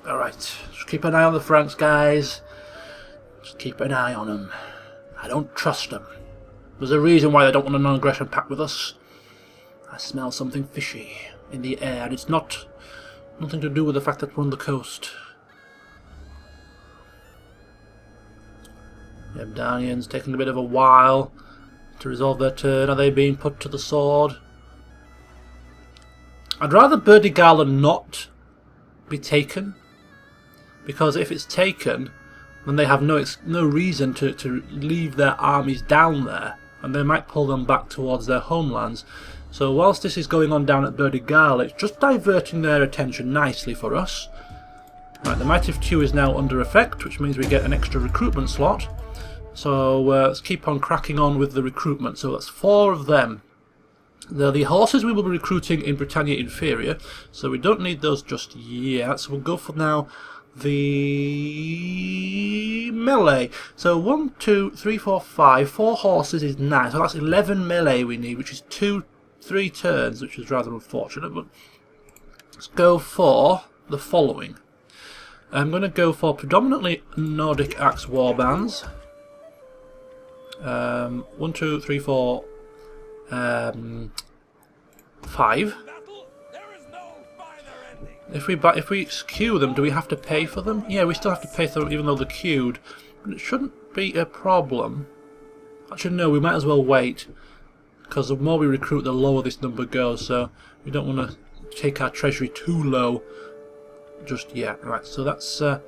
Alright, just keep an eye on the Franks, guys. Just keep an eye on them. I don't trust them. There's a reason why they don't want a non-aggression pact with us. I smell something fishy in the air, and it's nothing to do with the fact that we're on the coast. The Ebdanians taking a bit of a while to resolve their turn. Are they being put to the sword? I'd rather Burdigala not be taken, because if it's taken, then they have no reason to leave their armies down there, and they might pull them back towards their homelands. So whilst this is going on down at Burdigala, it's just diverting their attention nicely for us. Right, the Might of Two is now under effect, which means we get an extra recruitment slot. So let's keep on cracking on with the recruitment. So that's 4 of them. The horses we will be recruiting in Britannia Inferior, so we don't need those just yet. So we'll go for now the melee. So 1, 2, 3, 4, 5. 4 horses is 9. So that's 11 melee we need, which is 3 turns, which is rather unfortunate. But let's go for the following. I'm going to go for predominantly Nordic Axe warbands. 1, 2, 3, 4, 5. If we queue them, do we have to pay for them? Yeah, we still have to pay for them even though they're queued. But it shouldn't be a problem. Actually, no, we might as well wait, because the more we recruit, the lower this number goes. So we don't want to take our treasury too low just yet. Right, so that's 1,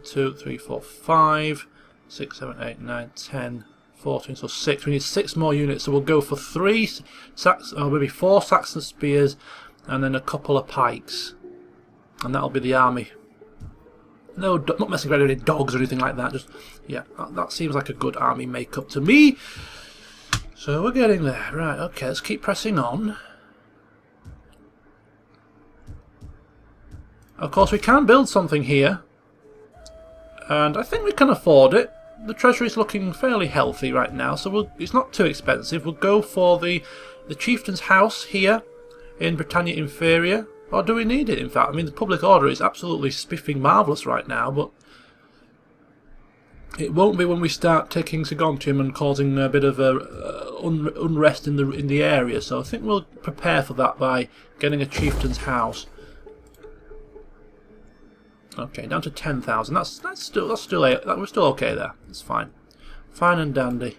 2, 3, 4, 5, 6, 7, 8, 9, 10, 14, so 6. We need 6 more units, so we'll go for 3 maybe 4 Saxon spears and then a couple of pikes, and that'll be the army. No, not messing around with any dogs or anything like that. Just, yeah, that seems like a good army makeup to me. So we're getting there. Right, okay, let's keep pressing on. Of course, we can build something here, and I think we can afford it. The treasury is looking fairly healthy right now, so it's not too expensive. We'll go for the chieftain's house here in Britannia Inferior. Or do we need it, in fact? I mean, the public order is absolutely spiffing marvellous right now, but it won't be when we start taking Sagontium and causing a bit of unrest in the area. So I think we'll prepare for that by getting a chieftain's house. Okay, down to 10,000. We're still okay there. It's fine, fine and dandy.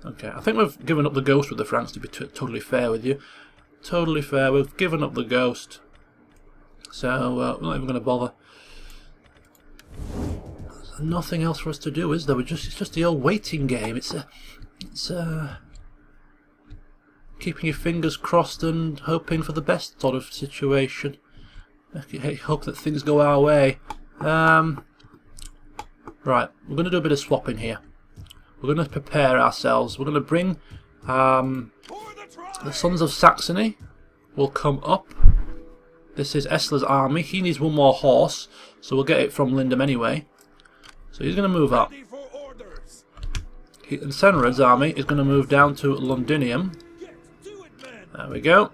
Okay, I think we've given up the ghost with the Franks, to be totally fair with you. Totally fair. We've given up the ghost, so we're not even going to bother. There's nothing else for us to do, is there? It's just the old waiting game. It's keeping your fingers crossed and hoping for the best sort of situation. I hope that things go our way. Right, we're going to do a bit of swapping here. We're going to prepare ourselves. We're going to bring the Sons of Saxony will come up. This is Essler's army. He needs 1 more horse, so we'll get it from Lindum anyway. So he's going to move up. And Senrad's army is going to move down to Londinium. There we go.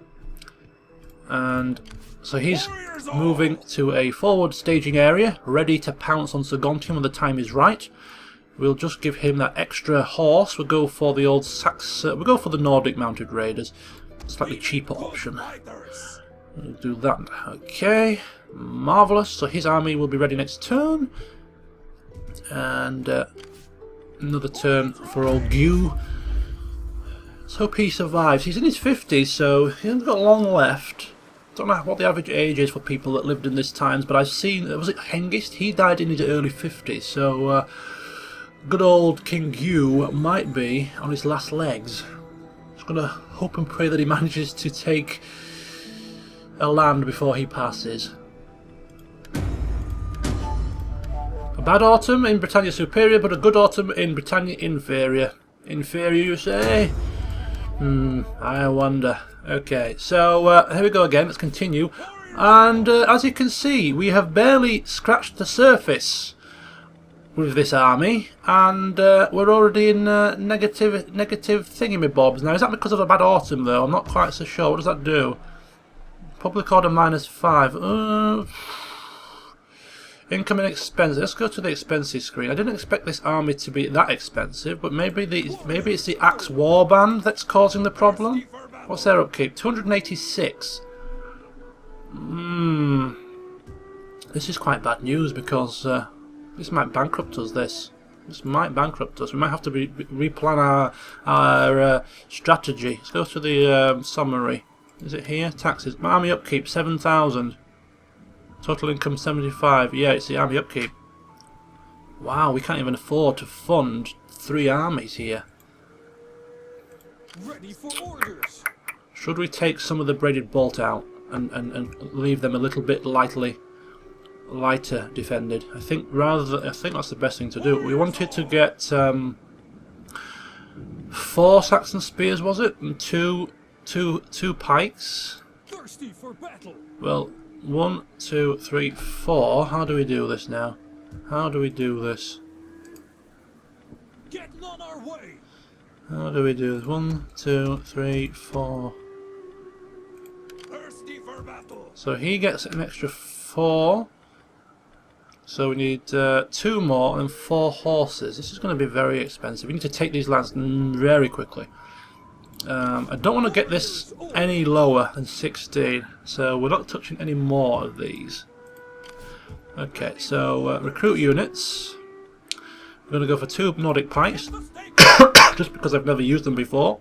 And so he's moving to a forward staging area, ready to pounce on Sagontium when the time is right. We'll just give him that extra horse. We'll go for the old we'll go for the Nordic mounted raiders. Slightly cheaper option. We'll do that. Okay, marvellous. So his army will be ready next turn. And another turn for old Gu. Let's hope he survives. He's in his 50s, so he hasn't got long left. Don't know what the average age is for people that lived in this times, but I've seen, was it Hengist? He died in his early 50s, so good old King Yu might be on his last legs. Just gonna hope and pray that he manages to take a land before he passes. A bad autumn in Britannia Superior, but a good autumn in Britannia Inferior. Inferior, you say? I wonder. Okay, so here we go again. Let's continue. And as you can see, we have barely scratched the surface with this army, and we're already in negative thingamybobs. Now, is that because of a bad autumn, though? I'm not quite so sure. What does that do? Public order -5. Incoming expense. Let's go to the expenses screen. I didn't expect this army to be that expensive, but maybe it's the Axe Warband that's causing the problem. What's their upkeep? 286. This is quite bad news because this might bankrupt us. This might bankrupt us. We might have to replan our strategy. Let's go to the summary. Is it here? Taxes. Army upkeep 7,000. Total income 75. Yeah, it's the army upkeep. Wow, we can't even afford to fund 3 armies here. Ready for orders. Should we take some of the braided bolt out and leave them a little bit lighter defended? I think that's the best thing to do. We wanted to get 4 Saxon spears, was it? And two pikes. Thirsty for battle. Well, 1, 2, 3, 4. How do we do this now? How do we do this? Getting on our way. How do we do this? 1, 2, 3, 4. Thirsty for battle. So he gets an extra 4. So we need 2 more and 4 horses. This is going to be very expensive. We need to take these lands very quickly. I don't want to get this any lower than 16, so we're not touching any more of these. Okay, so recruit units. We're going to go for 2 Nordic pikes, just because I've never used them before.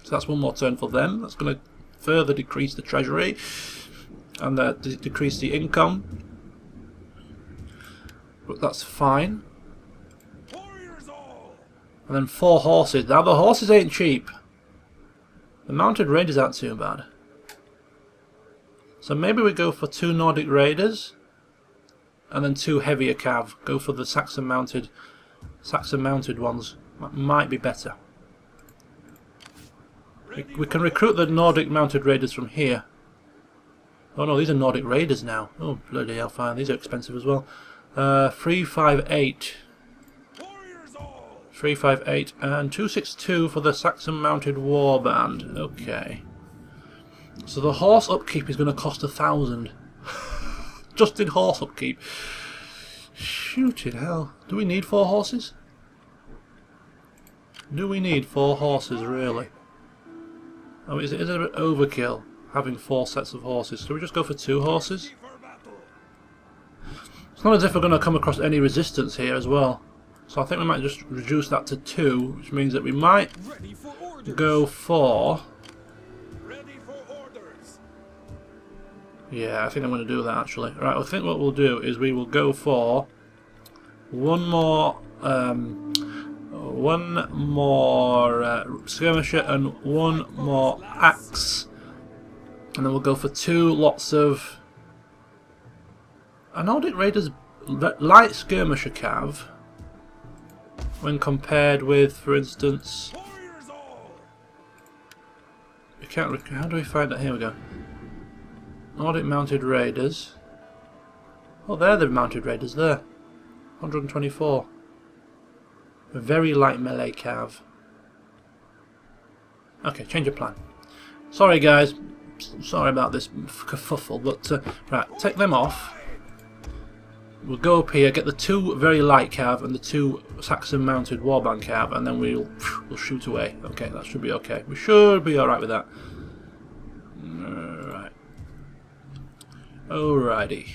So that's 1 more turn for them. That's going to further decrease the treasury and decrease the income. But that's fine. And then 4 horses. Now the horses ain't cheap. The mounted raiders aren't too bad. So maybe we go for 2 Nordic raiders and then 2 heavier cav. Go for the Saxon mounted ones. That might be better. We can recruit the Nordic mounted raiders from here. Oh no, these are Nordic raiders now. Oh bloody hell, fine. These are expensive as well. 358. 358 and 262 for the Saxon mounted warband. Okay. So the horse upkeep is going to cost 1,000. Just in horse upkeep. Shooting hell. Do we need 4 horses? Do we need 4 horses really? Oh, is it a bit overkill having 4 sets of horses? Should we just go for 2 horses? It's not as if we're going to come across any resistance here as well. So I think we might just reduce that to 2, which means that we might go for... Yeah, I think I'm going to do that actually. Right, I think what we'll do is we will go for one more skirmisher and 1 more axe. And then we'll go for 2 lots of... A Nordic Raiders light skirmisher cav. When compared with, for instance, we can't. How do we find that? Here we go. Nordic mounted raiders. Oh, they're the mounted raiders there. 124. A very light melee cav. Okay, change of plan. Sorry guys, sorry about this kerfuffle, but right, take them off. We'll go up here, get the 2 very light cav and the 2 Saxon mounted warband cav, and then we'll shoot away. Okay, that should be okay. We should be alright with that. Alright. Alrighty.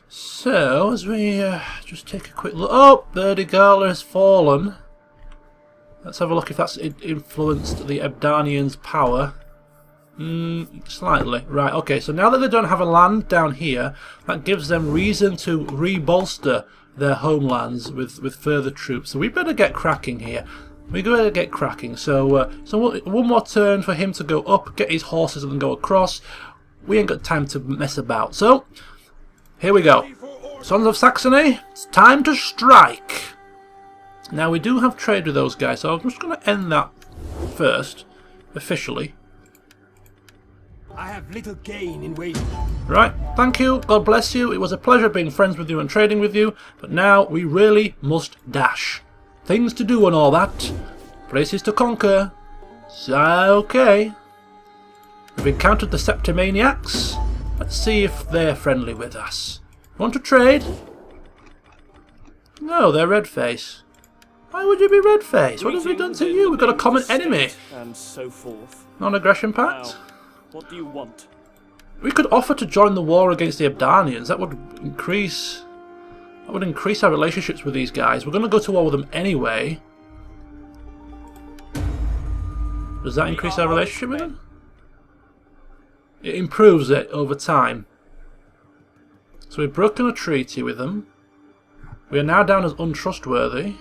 So, as we just take a quick look... Oh! The Gala has fallen. Let's have a look if that's influenced the Ebdanians' power. Slightly. Right, okay, so now that they don't have a land down here, that gives them reason to rebolster their homelands with further troops. So we better get cracking here. We better get cracking. So, 1 more turn for him to go up, get his horses and then go across. We ain't got time to mess about. So, here we go. Sons of Saxony, it's time to strike. Now, we do have trade with those guys, so I'm just going to end that first, officially. I have little gain in waiting. Right, thank you, God bless you. It was a pleasure being friends with you and trading with you, but now we really must dash. Things to do and all that. Places to conquer. Okay. We've encountered the Septimaniacs. Let's see if they're friendly with us. Want to trade? No, they're red-face. Why would you be red-face? What have we done to you? We've got a common enemy. And so forth. Non-aggression pact? Now, what do you want? We could offer to join the war against the Ebdanians. That would increase our relationships with these guys. We're going to go to war with them anyway. Does that increase our relationship with them? It improves it over time. So we've broken a treaty with them. We are now down as untrustworthy.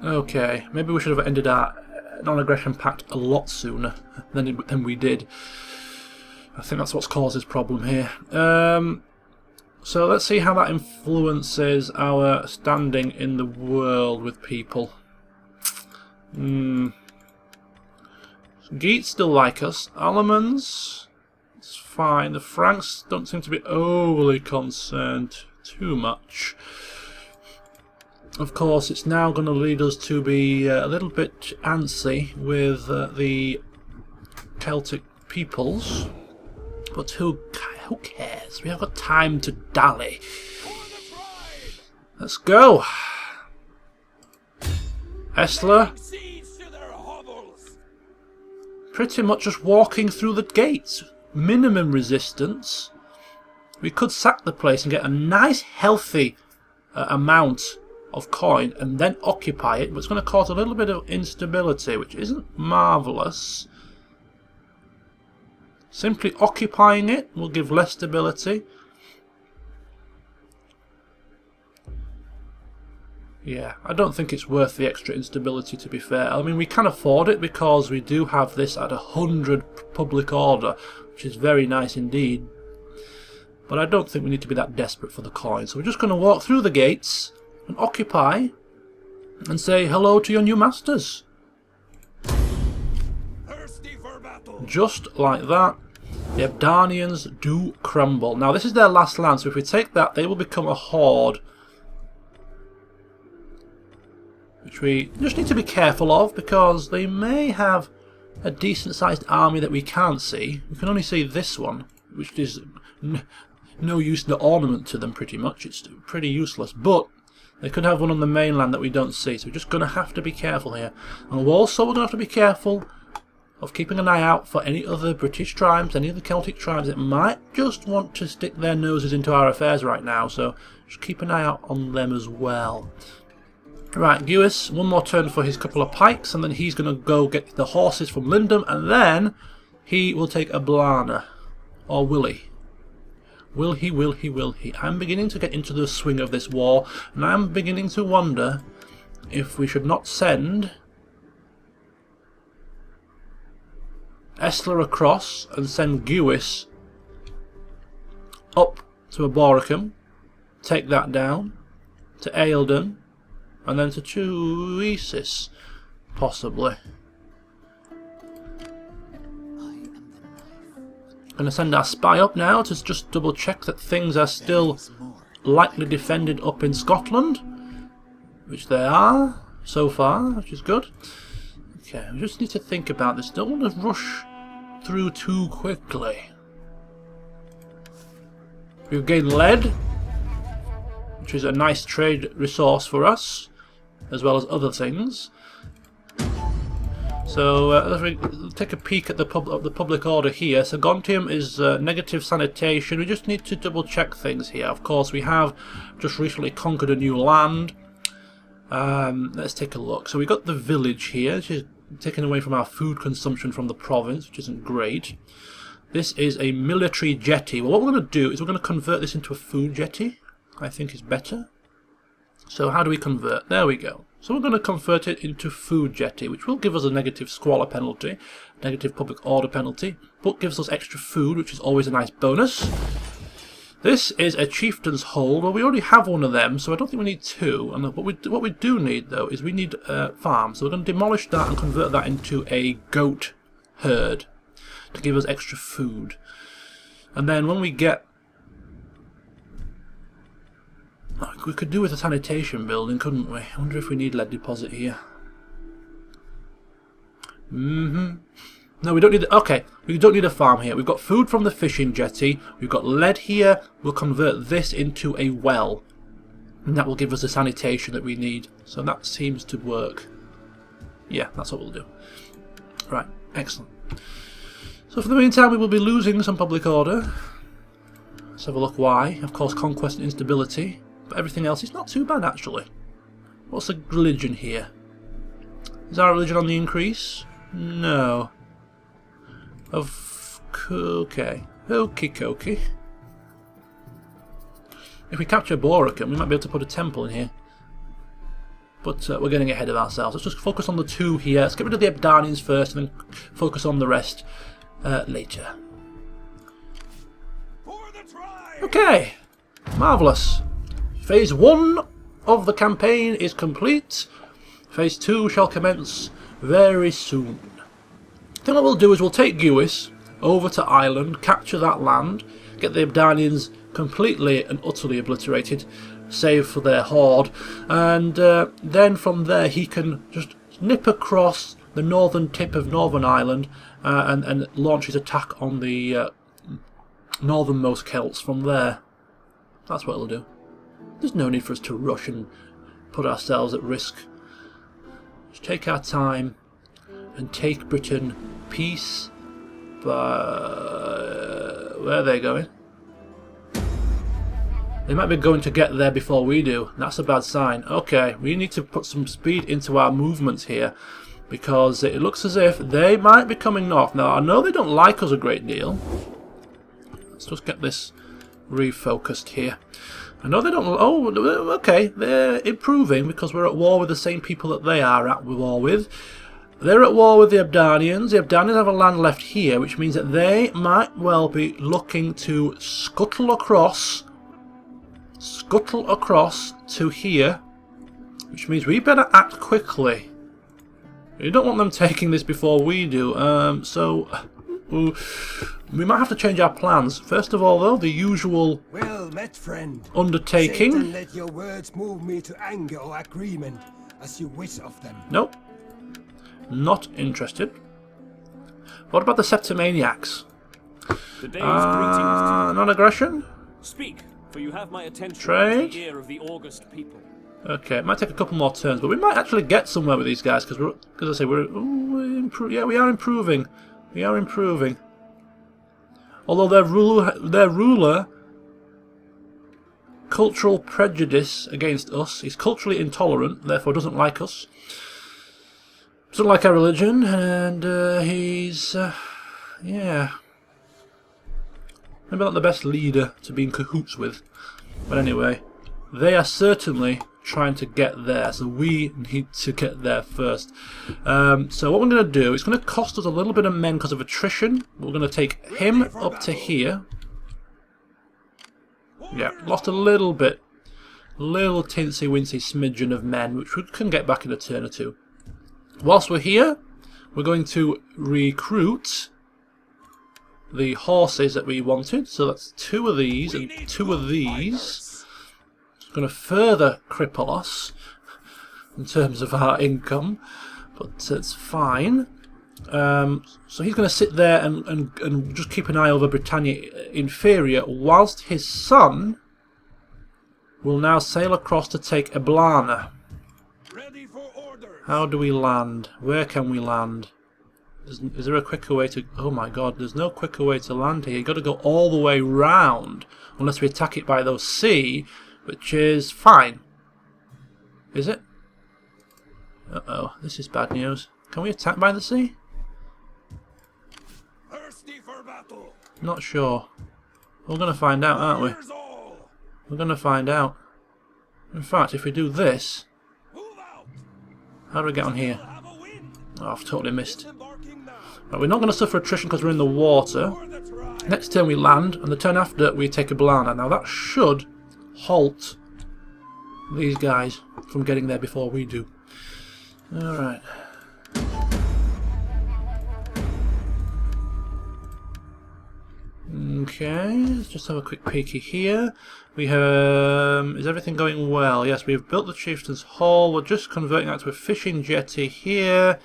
Okay, maybe we should have ended our non-aggression pact a lot sooner than we did. I think that's what's caused this problem here. So let's see how that influences our standing in the world with people. Geats still like us. Alemans, it's fine. The Franks don't seem to be overly concerned too much. Of course, it's now going to lead us to be a little bit antsy with the Celtic peoples. But who cares? We have got time to dally. Let's go. Attila. Pretty much just walking through the gates. Minimum resistance. We could sack the place and get a nice healthy amount of coin and then occupy it, but it's going to cause a little bit of instability, which isn't marvellous. Simply occupying it will give less stability. Yeah, I don't think it's worth the extra instability, to be fair. I mean, we can afford it because we do have this at 100 public order, which is very nice indeed. But I don't think we need to be that desperate for the coin. So we're just going to walk through the gates and occupy and say hello to your new masters. Thirsty for battle. Just like that, the Ebdanians do crumble. Now this is their last land, so if we take that, they will become a horde. Which we just need to be careful of, because they may have a decent sized army that we can't see. We can only see this one, which is no use, no ornament to them pretty much. It's pretty useless, but they could have one on the mainland that we don't see, so we're just going to have to be careful here. And also we're going to have to be careful of keeping an eye out for any other British tribes, any other Celtic tribes that might just want to stick their noses into our affairs right now, so just keep an eye out on them as well. Right, Gewis, one more turn for his couple of pikes, and then he's going to go get the horses from Lindum, and then he will take a Blana. Or will he? Will he, will he, will he? I'm beginning to get into the swing of this war, and I'm beginning to wonder if we should not send Attila across and send Gewis up to Aboracum, take that down, to Eildon, and then to Chuisis, possibly. Going to send our spy up now to just double check that things are still lightly defended up in Scotland, which they are so far, which is good. Okay, we just need to think about this. Don't want to rush through too quickly. We've gained lead, which is a nice trade resource for us, as well as other things. So let's take a peek at the public order here. So Gontium is negative sanitation. We just need to double check things here. Of course, we have just recently conquered a new land. Let's take a look. So we got the village here, which is taken away from our food consumption from the province, which isn't great. This is a military jetty. Well, what we're going to do is we're going to convert this into a food jetty. I think is better. So how do we convert? There we go. So we're going to convert it into food jetty, which will give us a negative squalor penalty, negative public order penalty, but gives us extra food, which is always a nice bonus. This is a chieftain's hold. Well, we already have one of them, so I don't think we need two. And what we do need, though, is we need a farm. So we're going to demolish that and convert that into a goat herd to give us extra food. And then when we get Oh, we could do with a sanitation building, couldn't we? I wonder if we need lead deposit here. No, we don't need... Okay, we don't need a farm here. We've got food from the fishing jetty. We've got lead here. We'll convert this into a well. And that will give us the sanitation that we need. So that seems to work. Yeah, that's what we'll do. Right, excellent. So for the meantime, we will be losing some public order. Let's have a look why. Of course, conquest and instability. But everything else is not too bad, actually. What's the religion here? Is our religion on the increase? No. Okay. Okie. If we capture Boracum, we might be able to put a temple in here. But we're getting ahead of ourselves. Let's just focus on the two here. Let's get rid of the Ebdanians first and then focus on the rest later. Okay. Marvellous. Phase 1 of the campaign is complete. Phase 2 shall commence very soon. I think what we'll do is we'll take Gewis over to Ireland, capture that land, get the Ebdanians completely and utterly obliterated, save for their horde, and then from there he can just nip across the northern tip of Northern Ireland and launch his attack on the northernmost Celts from there. That's what it'll do. There's no need for us to rush and put ourselves at risk. Just take our time and take Britain piece by... Where are they going? They might be going to get there before we do. That's a bad sign. Okay, we need to put some speed into our movements here, because it looks as if they might be coming north. Now, I know they don't like us a great deal. Let's just get this refocused here. I know they don't... Oh, okay, they're improving because we're at war with the same people that they are at war with. They're at war with the Ebdanians. The Ebdanians have a land left here, which means that they might well be looking to scuttle across to here, which means we better act quickly. We don't want them taking this before we do, so we might have to change our plans. First of all, though, the usual Well met, friend. undertaking. Satan, let your words move me to anger or agreement, as you wish of them. Nope. Not interested. What about the Septimaniacs? The day's greetings to you. Non-aggression? Speak, for you have my attention. Trade? The ear of the august people. Okay, it might take a couple more turns, but we might actually get somewhere with these guys because I say, we are improving. We are improving. Although their ruler, cultural prejudice against us, he's culturally intolerant, therefore doesn't like us. Doesn't like our religion, and he's, yeah, maybe not the best leader to be in cahoots with. But anyway, they are certainly trying to get there, so we need to get there first. So what we're going to do, it's going to cost us a little bit of men because of attrition. We're going to take him up to here. Yeah, lost a little bit, little tinsy-wincy smidgen of men, which we can get back in a turn or two. Whilst we're here, we're going to recruit the horses that we wanted. So that's 2 of these and 2 of these. It's going to further cripple us in terms of our income, but it's fine. So he's going to sit there and just keep an eye over Britannia Inferior, whilst his son will now sail across to take Eblana. How do we land? Where can we land? Is there a quicker way to... Oh my god, there's no quicker way to land here. You've got to go all the way round, unless we attack it by the sea, which is fine. Is it? Uh-oh, this is bad news. Can we attack by the sea? Thirsty for battle. Not sure. We're going to find out, aren't we? We're going to find out. In fact, if we do this... How do we get on here? Oh, I've totally missed. Right, we're not going to suffer attrition because we're in the water. Next turn we land, and the turn after we take a Eblana. Now that should halt these guys from getting there before we do. Alright. Okay, let's just have a quick peeky here. We have... is everything going well? Yes, we've built the Chieftain's Hall. We're just converting that to a fishing jetty here.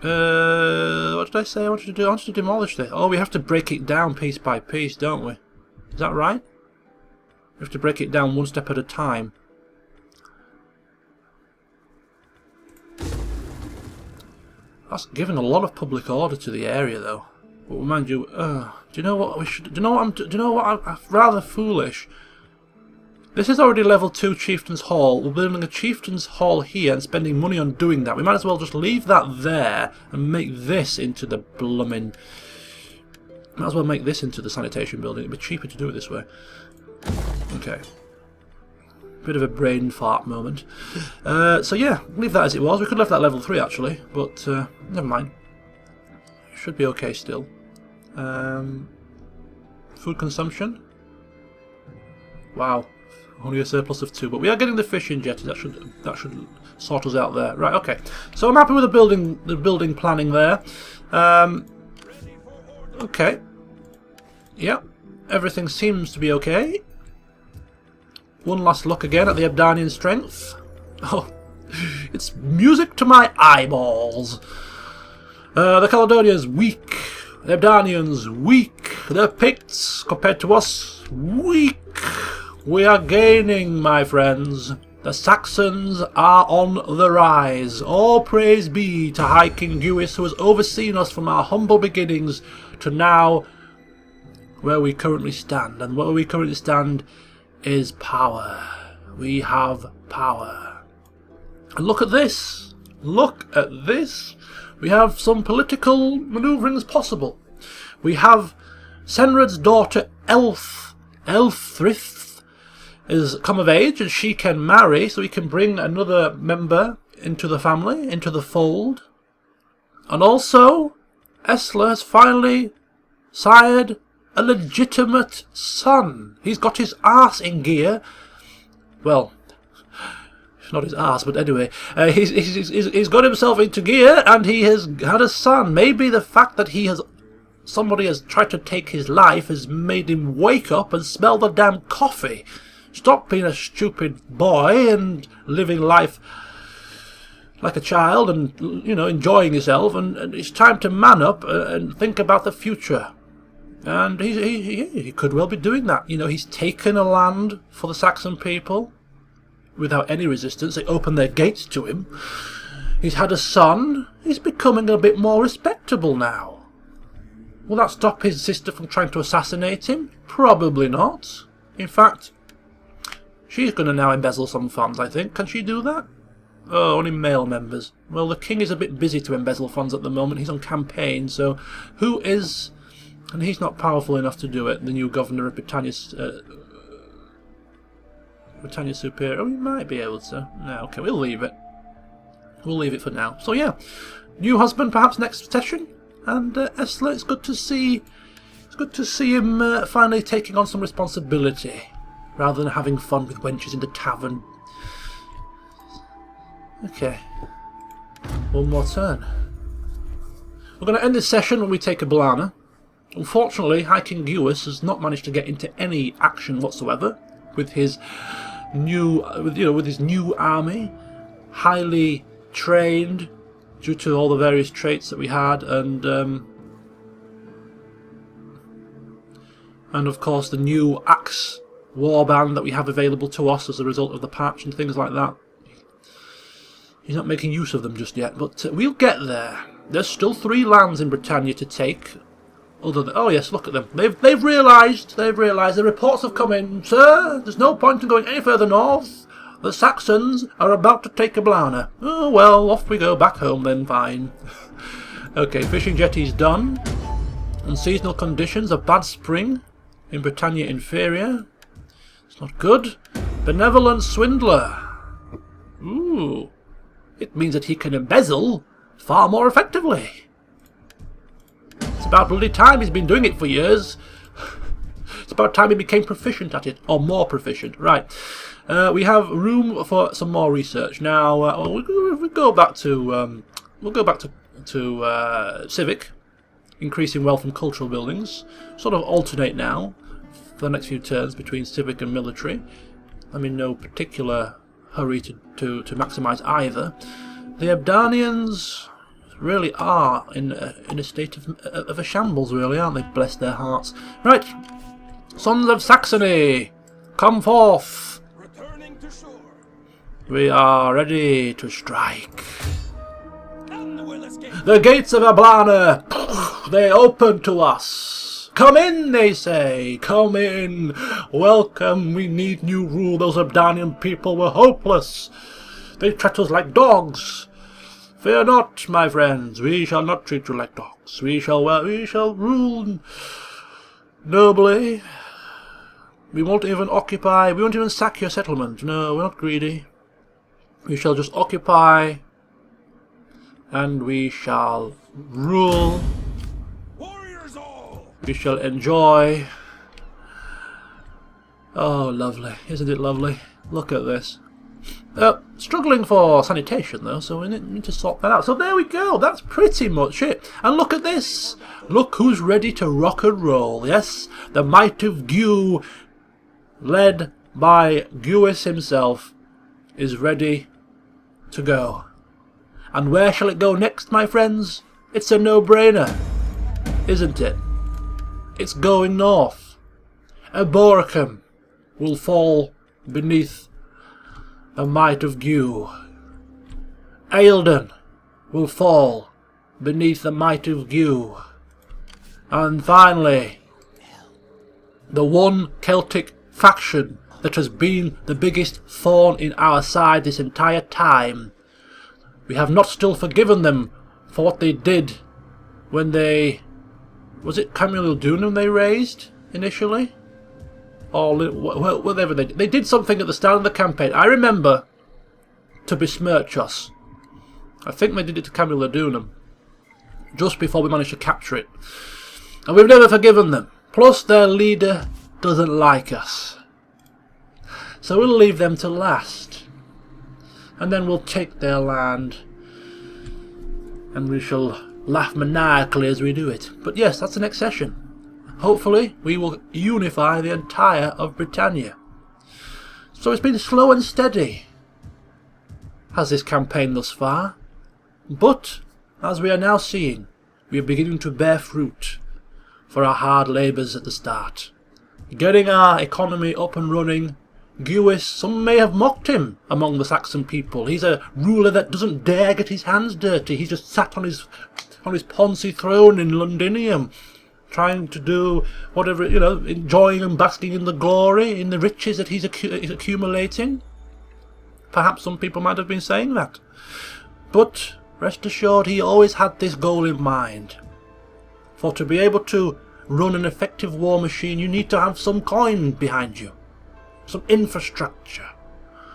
What did I say I wanted to do? I wanted to demolish this. Oh, we have to break it down piece by piece, don't we? Is that right? We have to break it down one step at a time. That's giving a lot of public order to the area, though. But mind you, do you know what we should? Do you know what I'm rather foolish. This is already level 2 Chieftain's Hall. We're building a Chieftain's Hall here and spending money on doing that. We might as well just leave that there and make this into the blooming... might as well make this into the sanitation building. It'd be cheaper to do it this way. Okay. Bit of a brain fart moment. So yeah, leave that as it was. We could have left that level 3 actually, but never mind. Should be okay still. Food consumption. Wow. Only a surplus of 2, but we are getting the fishing jetty. That should sort us out there. Right, okay. So I'm happy with the building planning there. Okay. Yep. Everything seems to be okay. One last look again at the Ebdanian strength. Oh, it's music to my eyeballs. The Caledonians weak. The Ebdanians weak. The Picts compared to us weak. We are gaining, my friends. The Saxons are on the rise. All praise be to High King Gewis, who has overseen us from our humble beginnings to now where we currently stand. And where we currently stand is power. We have power. And look at this. Look at this. We have some political manoeuvrings possible. We have Senrad's daughter Elthrith is come of age and she can marry, so we can bring another member into the family, into the fold. And also, Attila has finally sired a legitimate son. He's got his arse in gear. Well, not his arse, but anyway, he's got himself into gear and he has had a son. Maybe the fact that somebody has tried to take his life has made him wake up and smell the damn coffee. Stop being a stupid boy and living life like a child and, you know, enjoying yourself. And it's time to man up and think about the future. And he could well be doing that. You know, he's taken a land for the Saxon people without any resistance. They opened their gates to him. He's had a son. He's becoming a bit more respectable now. Will that stop his sister from trying to assassinate him? Probably not. In fact, she's going to now embezzle some funds, I think. Can she do that? Oh, only male members. Well, the king is a bit busy to embezzle funds at the moment. He's on campaign, so who is... and he's not powerful enough to do it, the new governor of Britannia Superior. Oh, he might be able to. No, okay, we'll leave it. We'll leave it for now. So yeah, new husband perhaps next session. And Attila, it's good to see him finally taking on some responsibility, rather than having fun with wenches in the tavern. Okay. One more turn. We're going to end this session when we take a Blana. Unfortunately, High King Gewis has not managed to get into any action whatsoever with his new, with his new army, highly trained due to all the various traits that we had, and of course the new axe warband that we have available to us as a result of the patch and things like that. He's not making use of them just yet, but we'll get there. There's still 3 lands in Britannia to take. Other than, oh yes, look at them. They've realised. The reports have come in. Sir, there's no point in going any further north. The Saxons are about to take a Blana. Oh well, off we go back home then. Fine. Okay, fishing jetty's done. Unseasonal conditions, a bad spring in Britannia Inferior. It's not good. Benevolent swindler. Ooh. It means that he can embezzle far more effectively. It's about bloody time. He's been doing it for years. It's about time he became proficient at it, or more proficient. Right. We have room for some more research now. We'll go back to Civic. increasing wealth from cultural buildings. Sort of alternate now for the next few turns between civic and military. I'm in no particular hurry to maximise either. The Ebdanians really are in a state of a shambles, really, aren't they? Bless their hearts. Right, sons of Saxony, come forth. Returning to shore. We are ready to strike. And we'll escape. The gates of Ablana, they open to us. Come in, they say. Come in. Welcome. We need new rule. Those Ebdanian people were hopeless. They treat us like dogs. Fear not, my friends. We shall not treat you like dogs. We shall rule nobly. We won't even occupy. We won't even sack your settlement. No, we're not greedy. We shall just occupy, and we shall rule. Warriors all. We shall enjoy. Oh, lovely. Isn't it lovely? Look at this. Struggling for sanitation, though, so we need to sort that out. So there we go. That's pretty much it. And look at this. Look who's ready to rock and roll. Yes, the might of Gu, led by Guis himself, is ready to go. And where shall it go next, my friends? It's a no-brainer, isn't it? It's going north. Eboracum will fall beneath the might of Gu. Eildon will fall beneath the might of Gu. And finally, the one Celtic faction that has been the biggest thorn in our side this entire time. We have not still forgiven them for what they did when they... Was it Camulodunum they raised initially? Or whatever they did. They did something at the start of the campaign, I remember, to besmirch us. I think they did it to Camulodunum just before we managed to capture it. And we've never forgiven them. Plus their leader doesn't like us. So we'll leave them to last. And then we'll take their land. And we shall laugh maniacally as we do it. But yes, that's the next session. Hopefully we will unify the entire of Britannia. So it's been slow and steady, has this campaign thus far. But, as we are now seeing, we are beginning to bear fruit for our hard labours at the start. Getting our economy up and running. Guis, some may have mocked him among the Saxon people. He's a ruler that doesn't dare get his hands dirty. He's just sat on his Ponzi throne in Londinium, trying to do whatever, enjoying and basking in the glory, in the riches that he's accumulating. Perhaps some people might have been saying that. But rest assured, he always had this goal in mind. For to be able to run an effective war machine, you need to have some coin behind you. Some infrastructure.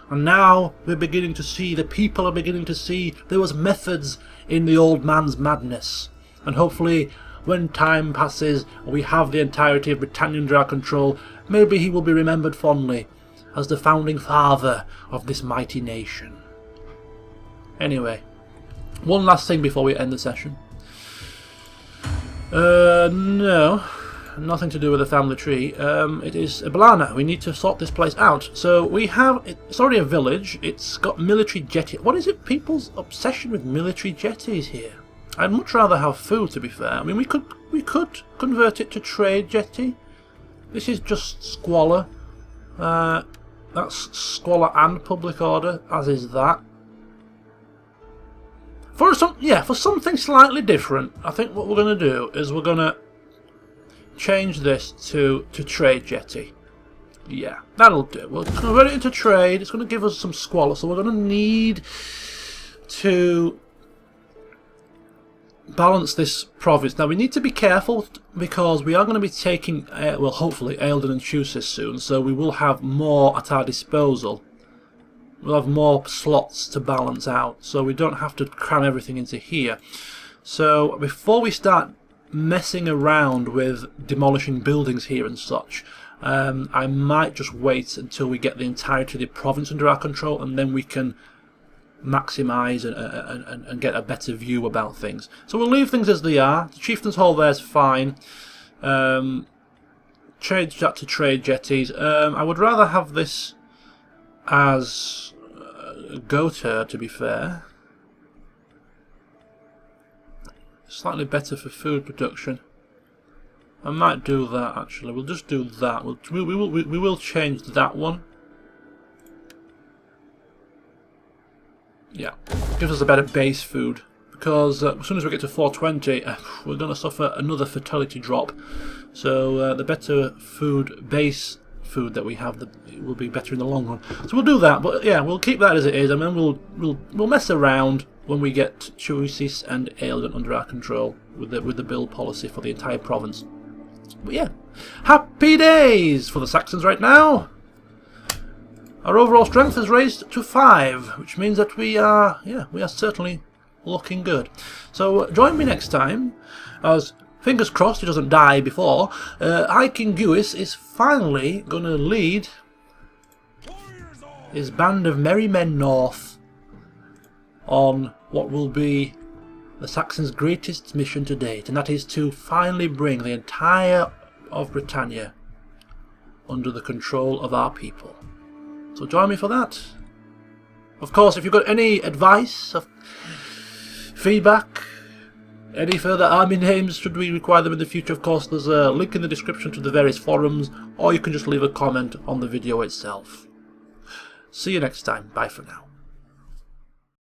And now we're beginning to see, the people are beginning to see, there was methods in the old man's madness. And hopefully, when time passes and we have the entirety of Britannia under our control, maybe he will be remembered fondly as the founding father of this mighty nation. Anyway, one last thing before we end the session. No, nothing to do with the family tree. It is Ablana. We need to sort this place out. So we have, it's already a village. It's got military jetties. What is it? People's obsession with military jetties here. I'd much rather have food, to be fair. I mean, we could convert it to trade jetty. This is just squalor. That's squalor and public order, as is that. For something slightly different, I think what we're going to do is we're going to change this to trade jetty. Yeah, that'll do. We'll convert it into trade. It's going to give us some squalor, so we're going to need to balance this province. Now we need to be careful because we are going to be taking, hopefully Eildon and Chusis soon, so we will have more at our disposal. We'll have more slots to balance out, so we don't have to cram everything into here. So before we start messing around with demolishing buildings here and such, I might just wait until we get the entirety of the province under our control, and then we can maximise and get a better view about things. So we'll leave things as they are. The Chieftain's Hall there's fine. Change that to trade jetties. I would rather have this as Gotha, to be fair. Slightly better for food production. I might do that actually. We'll just do that. We will change that one. Yeah, gives us a better base food, because as soon as we get to 420, we're going to suffer another fertility drop. So the better food, base food that we have, will be better in the long run. So we'll do that, but yeah, we'll keep that as it is, and then we'll mess around when we get Chuisis and Aeldon under our control with the build policy for the entire province. But yeah, happy days for the Saxons right now. Our overall strength is raised to 5, which means that we are certainly looking good. So join me next time, as fingers crossed he doesn't die before. High King Guis is finally going to lead his band of merry men north on what will be the Saxons' greatest mission to date, and that is to finally bring the entire of Britannia under the control of our people. So join me for that. Of course, if you've got any advice, feedback, any further army names, should we require them in the future, of course there's a link in the description to the various forums, or you can just leave a comment on the video itself. See you next time. Bye for now.